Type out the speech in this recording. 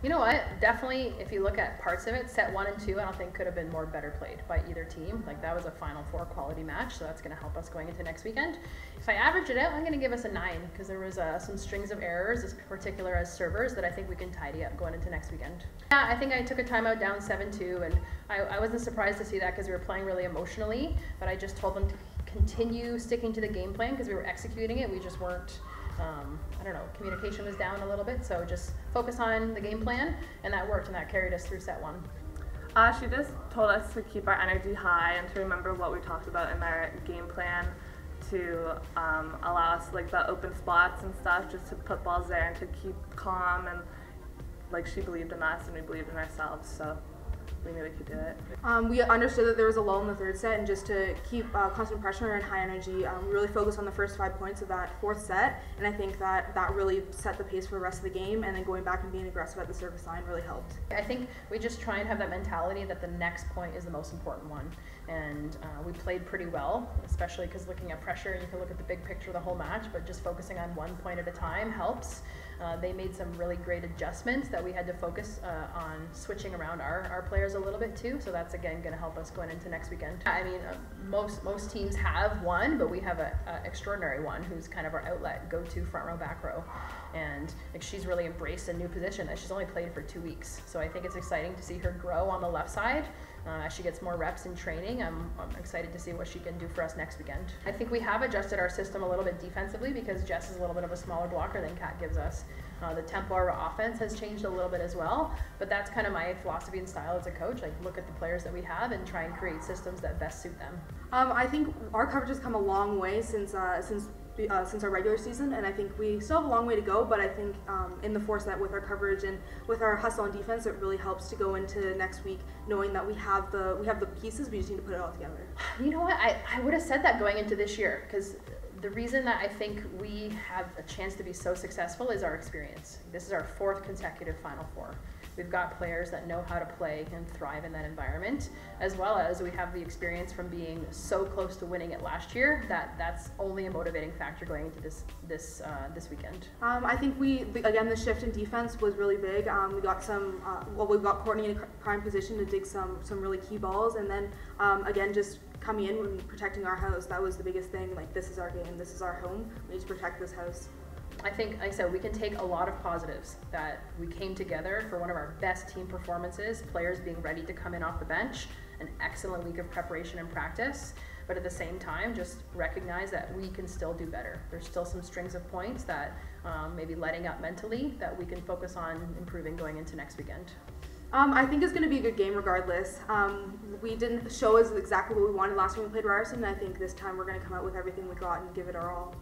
You know what? Definitely, if you look at parts of it, set 1 and 2, I don't think could have been better played by either team. Like, that was a Final Four quality match, so that's going to help us going into next weekend. If I average it out, I'm going to give us a 9 because there was some strings of errors, in particular as servers, that I think we can tidy up going into next weekend. Yeah, I think I took a timeout down 7-2, and I wasn't surprised to see that because we were playing really emotionally, but I just told them to continue sticking to the game plan because we were executing it. We just weren't. I don't know, communication was down a little bit, so just focus on the game plan, and that worked, and that carried us through set 1. She just told us to keep our energy high and to remember what we talked about in our game plan to allow us like the open spots and stuff, just to put balls there and to keep calm, and like she believed in us and we believed in ourselves, so we knew we could do it. We understood that there was a lull in the third set, and just to keep constant pressure and high energy, we really focused on the first 5 points of that fourth set, and I think that really set the pace for the rest of the game, and then going back and being aggressive at the service line really helped. I think we just try and have that mentality that the next point is the most important one, and we played pretty well, especially because looking at pressure, you can look at the big picture of the whole match, but just focusing on 1 point at a time helps. They made some really great adjustments that we had to focus on switching around our players a little bit too, so that's again going to help us going into next weekend. I mean, most teams have one, but we have an extraordinary one who's kind of our outlet, go-to front row, back row, and like she's really embraced a new position that she's only played for 2 weeks, so I think it's exciting to see her grow on the left side. As she gets more reps in training, I'm excited to see what she can do for us next weekend. I think we have adjusted our system a little bit defensively because Jess is a little bit of a smaller blocker than Kat gives us. The tempo of our offense has changed a little bit as well, but that's kind of my philosophy and style as a coach. Like, look at the players that we have and try and create systems that best suit them. I think our coverage has come a long way since our regular season, and I think we still have a long way to go, but I think in the fourth set with our coverage and with our hustle on defense, it really helps to go into next week knowing that we have the pieces, we just need to put it all together. You know what, I would have said that going into this year, because the reason that I think we have a chance to be so successful is our experience. This is our 4th consecutive Final Four. We've got players that know how to play and thrive in that environment, as well as we have the experience from being so close to winning it last year that's only a motivating factor going into this weekend. I think again, the shift in defense was really big. We got we got Courtney in a prime position to dig some really key balls, and then again, just coming in and protecting our house. That was the biggest thing. Like, this is our game, this is our home. We need to protect this house. I think, like I said, we can take a lot of positives that we came together for one of our best team performances, players being ready to come in off the bench, an excellent week of preparation and practice, but at the same time, just recognize that we can still do better. There's still some strings of points that maybe letting up mentally that we can focus on improving going into next weekend. I think it's going to be a good game regardless. We didn't show us exactly what we wanted last time we played Ryerson, and I think this time we're going to come out with everything we got and give it our all.